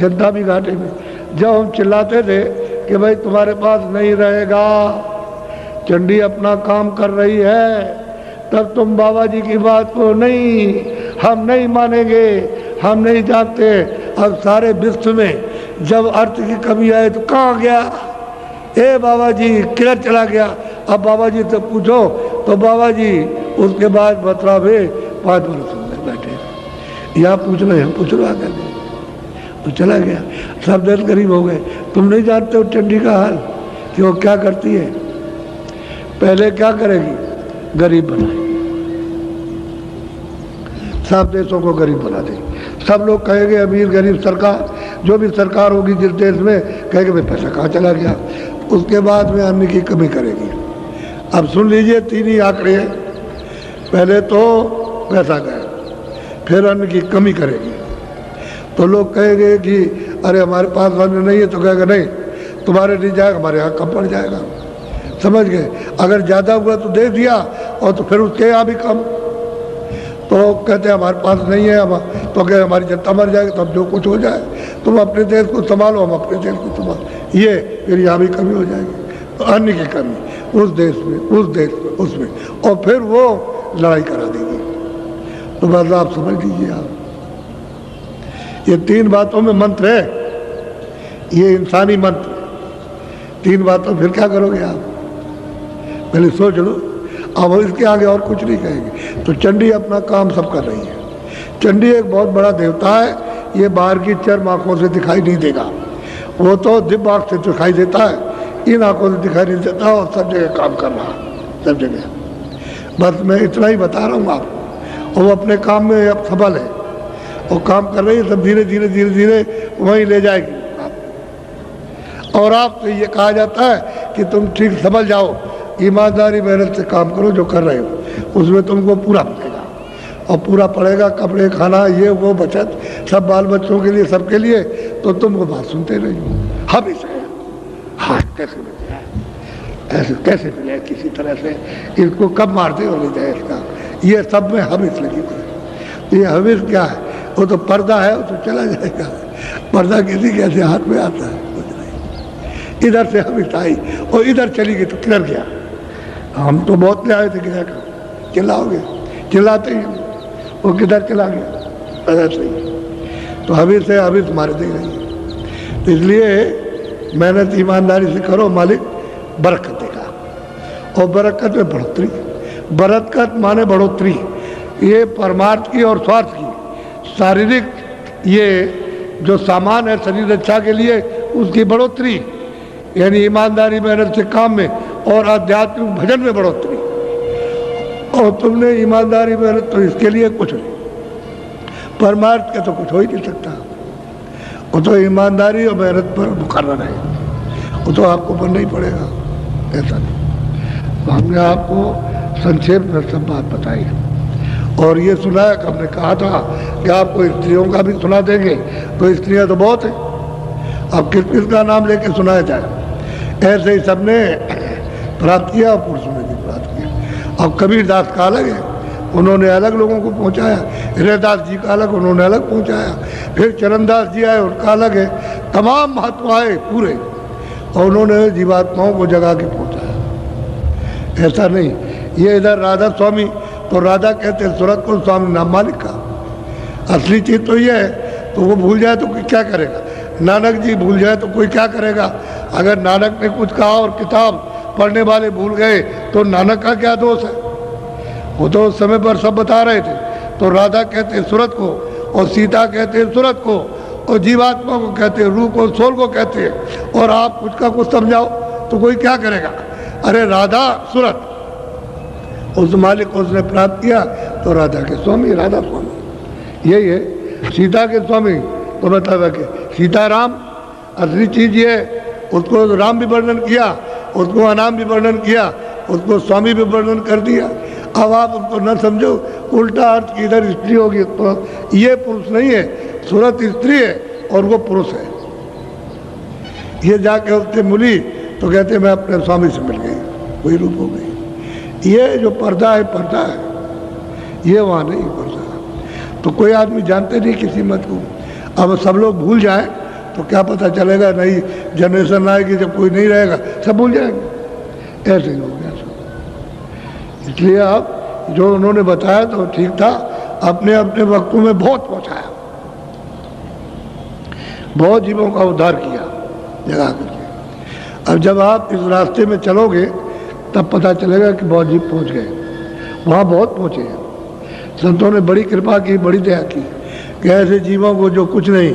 जनता भी घाटे में। जब हम चिल्लाते थे कि भाई तुम्हारे पास नहीं रहेगा, चंडी अपना काम कर रही है, तब तुम बाबा जी की बात को नहीं, हम नहीं मानेंगे, हम नहीं जानते। अब सारे विश्व में जब अर्थ की कमी आए तो कहाँ गया? ए बाबा जी किधर चला गया? अब बाबा जी से पूछो तो बाबा जी उसके बाद बतरा भी 5 वर्ष हो गए बैठे। यहाँ पूछ लो, यहाँ पूछ लो आकर तो चला गया। सब देश गरीब हो गए। तुम नहीं जानते हो चंडी का हाल कि वो क्या करती है? पहले क्या करेगी? गरीब बनाएगी, सब देशों को गरीब बना देगी। सब लोग कहेंगे अमीर गरीब सरकार, जो भी सरकार होगी जिस देश में, कहेंगे भाई पैसा कहाँ चला गया। उसके बाद में अन्न की कमी करेगी। अब सुन लीजिए 3 ही आंकड़े हैं। पहले तो पैसा गया, फिर अन्न की कमी करेगी। तो लोग कहेंगे कि अरे हमारे पास अन्न नहीं है, तो कहेगा नहीं तुम्हारे नहीं जाएगा, हमारे यहाँ कम पड़ जाएगा। समझ गए? अगर ज़्यादा हुआ तो दे दिया, और तो फिर उसके यहाँ भी कम। तो कहते हैं हमारे पास नहीं है, हम तो कहे हमारी जनता मर जाएगी, तब जो कुछ हो जाए तुम अपने देश को संभालो, हम अपने देश को संभालो। ये फिर यहाँ भी कमी हो जाएगी। तो अन्न की कमी उस देश में, उस देश में, उसमें, और फिर वो लड़ाई करा देगी। तो बस आप समझ लीजिए। आप ये 3 बातों में मंत्र है, ये इंसानी मंत्र। 3 बातों फिर क्या करोगे आप? पहले सोच लो। अब इसके आगे और कुछ नहीं कहेंगे। तो चंडी अपना काम सब कर रही है। चंडी एक बहुत बड़ा देवता है। ये बाहर की चर्म आंखों से दिखाई नहीं देगा, वो तो दिव्य आंख से दिखाई देता है, इन आंखों से दिखाई नहीं देता, और सब जगह काम कर रहा है, सब जगह। बस मैं इतना ही बता रहा हूँ आपको। और वो अपने काम में अब सफल है, वो काम कर रही है। सब धीरे धीरे धीरे धीरे वहीं ले जाएगी आप। और आपसे ये कहा जाता है कि तुम ठीक समझ जाओ, ईमानदारी मेहनत से काम करो जो कर रहे हो, उसमें तुमको पूरा पड़ेगा। और पूरा पड़ेगा, कपड़े, खाना, ये वो, बचत, सब बाल बच्चों के लिए, सबके लिए। तो तुमको बात सुनते रहिए। हम इसे हाँ कैसे मिले, ऐसे कैसे मिले, किसी तरह से इसको कब मार दे और ले जाए इसका, ये सब में हविस लगी हुई। ये हविस क्या है? वो तो पर्दा है, वो तो चला जाएगा। पर्दा किसी कैसे हाथ में आता है? इधर से हविस आई और इधर चली गई तो किधर गया? हम तो बहुत ले आए थे, किधर का चिल्लाओगे? चिल्लाते ही वो किधर चला गया? ऐसे ही तो हविस है, हविस मार दे रही। तो इसलिए मेहनत ईमानदारी से करो, मालिक बरकत देगा। और बरकत में बढ़ोतरी। बरकत माने बढ़ोतरी, ये परमार्थ की और स्वार्थ की, शारीरिक ये जो सामान है शरीर रक्षा के लिए, उसकी बढ़ोतरी, यानी ईमानदारी मेहनत से काम में, और आध्यात्मिक भजन में बढ़ोतरी। और तुमने ईमानदारी मेहनत तो इसके लिए कुछ नहीं, परमार्थ के तो कुछ हो ही नहीं सकता। वो तो ईमानदारी और मेहनत पर मुकर्रर है, वो तो आपको बनना ही पड़ेगा। ऐसा नहीं। तो हमने आपको संक्षेप में सब बात बताई और ये सुनाया कि हमने कहा था कि आपको स्त्रियों का भी सुना देंगे। तो स्त्रियाँ तो बहुत हैं, अब किस किस का नाम लेके सुनाया जाए? ऐसे ही सबने प्राप्त किया और पुरुषों ने भी प्राप्त किया। अब कबीर दास का अलग है, उन्होंने अलग लोगों को पहुंचाया। हृदयदास जी का अलग, उन्होंने अलग पहुंचाया। फिर चरणदास जी आए, उनका अलग है। तमाम महात्मा आए पूरे, और उन्होंने जीवात्माओं को जगा के पहुंचाया। ऐसा नहीं। ये इधर राधा स्वामी, तो राधा कहते हैं सूरत को, स्वामी नाम मालिक का। असली चीज तो ये है। तो वो भूल जाए तो कोई क्या करेगा? नानक जी भूल जाए तो कोई क्या करेगा? अगर नानक ने कुछ कहा और किताब पढ़ने वाले भूल गए तो नानक का क्या दोष है? वो तो उस समय पर सब बता रहे थे। तो राधा कहते हैं सूरत को, और सीता कहते हैं सूरत को, और जीवात्मा को कहते हैं रूह को, सोल को कहते हैं। और आप कुछ का कुछ समझाओ तो कोई क्या करेगा? अरे राधा सूरत, उस मालिक को उसने प्राप्त किया तो राधा के स्वामी, राधा स्वामी यही है। सीता के स्वामी तो मतलब कि सीताराम असली चीज ये, उसको राम भी वर्णन किया, उसको अनाम भी वर्णन किया, उसको स्वामी भी वर्णन कर दिया। अब आप उसको न समझो, उल्टा अर्थ की इधर स्त्री होगी तो ये पुरुष नहीं है, सूरत स्त्री है और वो पुरुष है। ये जाके उससे मिली तो कहते मैं अपने स्वामी से मिल गई, वही रूप हो गई। ये जो पर्दा है, पर्दा है, ये वहाँ नहीं पर्दा। तो कोई आदमी जानते नहीं किसी मत को। अब सब लोग भूल जाए तो क्या पता चलेगा, नई जनरेशन आएगी जब कोई नहीं रहेगा सब भूल जाएंगे। ऐसे ही हो गया सब। इसलिए आप जो उन्होंने बताया तो ठीक था, अपने अपने वक्तों में बहुत पहुंचाया, बहुत जीवों का उद्धार किया जगा करके। अब जब आप इस रास्ते में चलोगे तब पता चलेगा कि बहुत जीव पहुंच गए, वहाँ बहुत पहुँचे हैं। संतों ने बड़ी कृपा की, बड़ी दया की कि ऐसे जीवों को जो कुछ नहीं,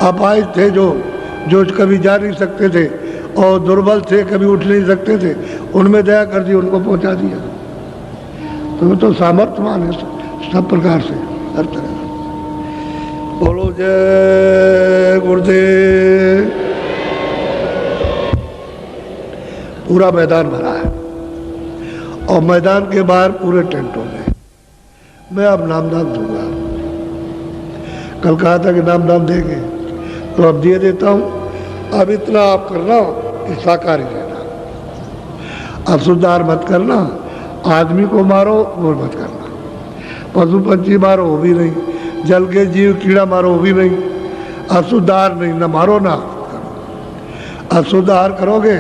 अपाहिज थे, जो कभी जा नहीं सकते थे और दुर्बल थे, कभी उठ नहीं सकते थे, उनमें दया कर दी, उनको पहुंचा दिया। तो सामर्थ्यवान है सब प्रकार से, हर तरह। बोलो जय गुरुदेव। पूरा मैदान भरा है और मैदान के बाहर पूरे टेंटों में। मैं अब नामदान दूंगा, कल कहा था कि नामदान देंगे तो अब दिए देता हूं। अब इतना आप करना कि शाकाहारी रहना, असुधार मत करना, आदमी को मारो वो मत करना, पशु पंछी मारो वो भी नहीं, जल के जीव कीड़ा मारो वो भी नहीं, असुधार नहीं, न मारो ना करो। असुधार करोगे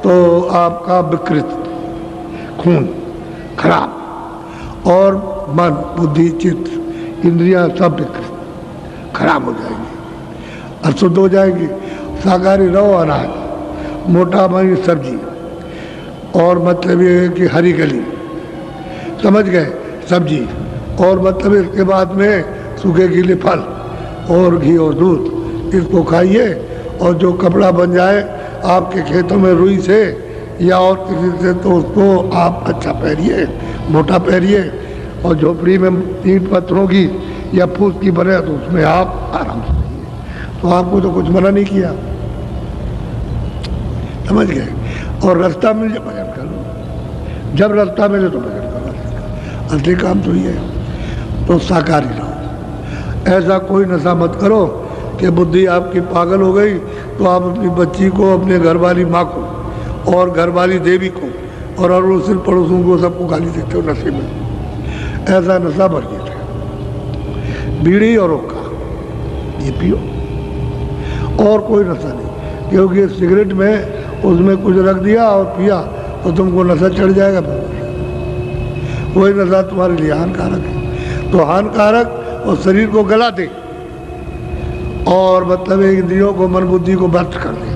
तो आपका विकृत खून खराब और मन बुद्धि चित्त इंद्रियां सब विकृत खराब हो जाएंगी, अशुद्ध हो जाएंगी। शाकाहारी रहो, अनाज मोटा मई सब्जी, और मतलब ये है कि हरी गली, समझ गए, सब्जी, और मतलब इसके बाद में सूखे गीले फल और घी और दूध, इसको खाइए। और जो कपड़ा बन जाए आपके खेतों में रुई से या और किसी से तो उसको आप अच्छा पहनिए, मोटा पहनिए। और झोपड़ी में ईंट पत्थरों की या फूस की बने तो उसमें आप आराम से रहिए। तो आपको तो कुछ मना नहीं किया, समझ गए। और रास्ता मिल जाए भजन कर लो, जब रास्ता मिले तो भजन करो, असली काम तो ये है। तो शाकाहारी रहो, ऐसा कोई नशा मत करो कि बुद्धि आपकी पागल हो गई तो आप अपनी बच्ची को, अपने घरवाली माँ को और घरवाली देवी को और अड़ोसी पड़ोसियों को सबको गाली देते हो नशे में। ऐसा नशा वर्जित है। बीड़ी और हुक्का ये पियो, और कोई नशा नहीं, क्योंकि सिगरेट में उसमें कुछ रख दिया और पिया तो तुमको नशा चढ़ जाएगा, वही नशा तुम्हारे लिए हानिकारक है। तो हानिकारक और शरीर को गला दे और मतलब इंद्रियों को, मन बुद्धि को भ्रष्ट कर दे,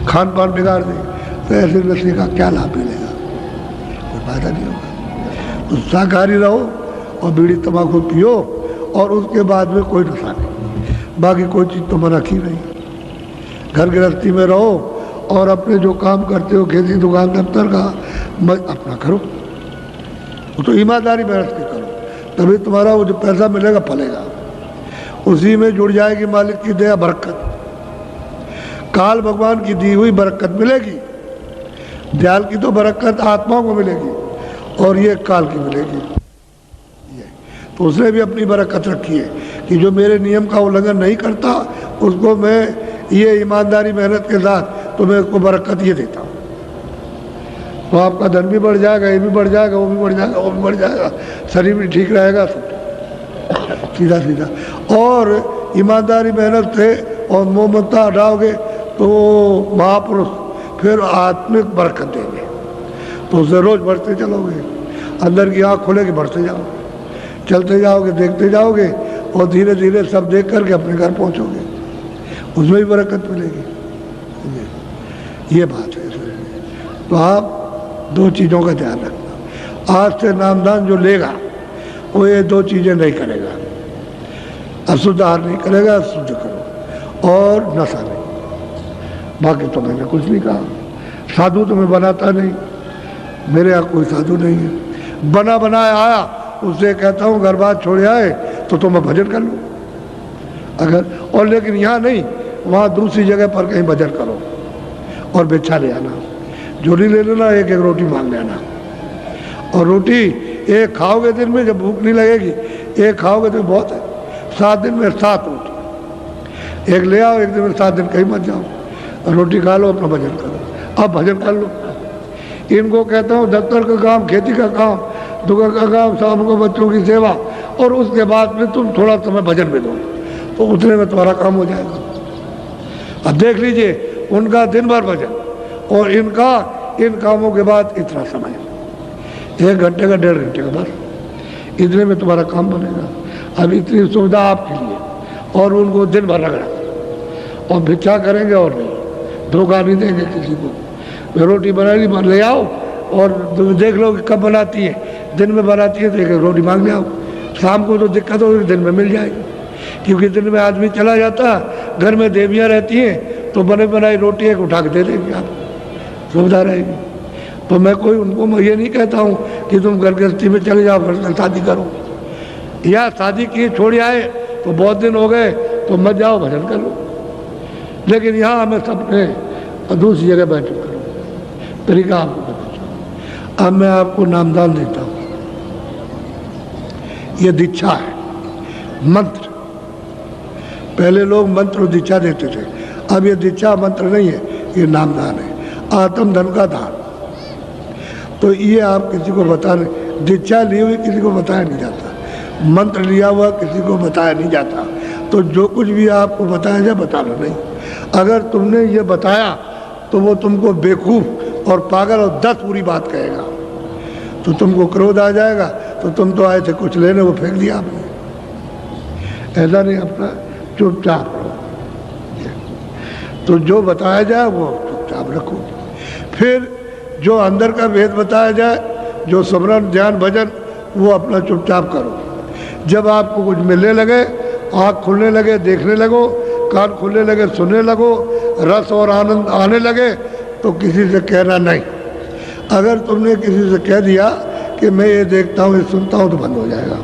खान पान बिगाड़ दे, तो ऐसे नशे का क्या लाभ मिलेगा, कोई फायदा नहीं होगा। तो शाकाहारी रहो और बीड़ी तंबाकू पियो और उसके बाद में कोई नशा नहीं, बाकी कोई चीज़ तो मना की नहीं। घर गृहस्थी में रहो और अपने जो काम करते हो, खेती दुकान दफ्तर का, अपना करो, वो तो ईमानदारी मेहनत के करो, तभी तुम्हारा वो जो पैसा मिलेगा फलेगा, उसी में जुड़ जाएगी मालिक की दया बरकत। काल भगवान की दी हुई बरकत मिलेगी, दयाल की तो बरकत आत्माओं को मिलेगी और ये काल की मिलेगी। तो उसने भी अपनी बरकत रखी है कि जो मेरे नियम का उल्लंघन नहीं करता उसको मैं ये ईमानदारी मेहनत के साथ तो मैं उसको बरकत ये देता हूँ। तो आपका धन भी बढ़ जाएगा, ये भी बढ़ जाएगा, वो भी बढ़ जाएगा, वो भी बढ़ जाएगा, शरीर भी ठीक रहेगा, सब सीधा सीधा। और ईमानदारी मेहनत से और मोहम्मदता हटाओगे तो महापुरुष फिर आत्मिक बरकत देंगे, तो उससे रोज बढ़ते चलोगे, अंदर की आँख खोलेगी, बढ़ते जाओगे, चलते जाओगे, देखते जाओगे और धीरे धीरे सब देख करके अपने घर पहुँचोगे, उसमें भी बरकत मिलेगी। ये बात है। तो आप दो चीज़ों का ध्यान रखना, आज से नामदान जो लेगा वो ये दो चीज़ें नहीं करेगा, अशुद्ध आहार नहीं करेगा, शुद्ध करो और नशा नहीं, बाकी तो मैंने कुछ नहीं कहा। साधु तो मैं बनाता नहीं, मेरे यहाँ कोई साधु नहीं है, बना बनाया आया उससे कहता हूँ घर बार छोड़ आए तो मैं भजन कर लूँ अगर, और लेकिन यहाँ नहीं, वहाँ दूसरी जगह पर कहीं भजन करो और भिक्षा ले आना, झोली ले लेना, एक एक रोटी मांग लेना, और रोटी एक खाओगे दिन में, जब भूख नहीं लगेगी एक खाओगे तो बहुत है, 7 दिन में 7 रोटी एक ले आओ, एक दिन में 7 दिन कहीं मत जाओ, रोटी खा लो, अपना भजन करो। अब भजन कर लो। इनको कहता हूँ दफ्तर का काम, खेती का काम, दुकान का काम, शाम को बच्चों की सेवा, और उसके बाद में तुम थोड़ा समय भजन में दो तो उतने में तुम्हारा काम हो जाएगा। अब देख लीजिए उनका दिन भर भजन और इनका इन कामों के बाद इतना समय, 1 घंटे का 1.5 घंटे का बस, इतने में तुम्हारा काम बनेगा। अब इतनी सुविधा आपके लिए और उनको दिन भर रगड़ा और भिक्षा करेंगे और नहीं, धोखा नहीं देंगे किसी को। रोटी बनाई ले आओ और देख लो कि कब बनाती है, दिन में बनाती है तो एक रोटी मांग ले आओ, शाम को तो दिक्कत होगी, दिन में मिल जाएगी। क्योंकि दिन में आदमी चला जाता, घर में देवियाँ रहती हैं तो बने बनाई रोटी एक उठा के दे देंगे, आप सुविधा रहेगी। तो मैं कोई उनको ये नहीं कहता हूँ कि तुम घर गृहस्थी में चले जाओ फिर शादी करो, या शादी किए छोड़ आए तो बहुत दिन हो गए तो मत जाओ भजन कर लो, लेकिन यहाँ हमें सबने दूसरी जगह बैठक करो, तरीका आपको बताता। अब मैं आपको नामदान देता हूँ, ये दीक्षा है, मंत्र। पहले लोग मंत्र और दीक्षा देते थे, अब ये दीक्षा मंत्र नहीं है, ये नामदान है, आत्म धन का दान। तो ये आप किसी को बताने, दीक्षा ली हुई किसी को बताया नहीं जाता, मंत्र लिया हुआ किसी को बताया नहीं जाता। तो जो कुछ भी आपको बताया जाए बताना नहीं। अगर तुमने ये बताया तो वो तुमको बेवकूफ़ और पागल और 10 बुरी बात कहेगा, तो तुमको क्रोध आ जाएगा, तो तुम तो आए थे कुछ लेने, वो फेंक दिया आपने। ऐसा नहीं, अपना चुपचाप रहो। तो जो बताया जाए वो चुपचाप रखो। फिर जो अंदर का भेद बताया जाए, जो स्मरण ध्यान भजन, वो अपना चुपचाप करो। जब आपको कुछ मिलने लगे, आँख खुलने लगे देखने लगो, कान खुलने लगे सुनने लगो, रस और आनंद आने लगे, तो किसी से कहना नहीं। अगर तुमने किसी से कह दिया कि मैं ये देखता हूँ ये सुनता हूँ, तो बंद हो जाएगा।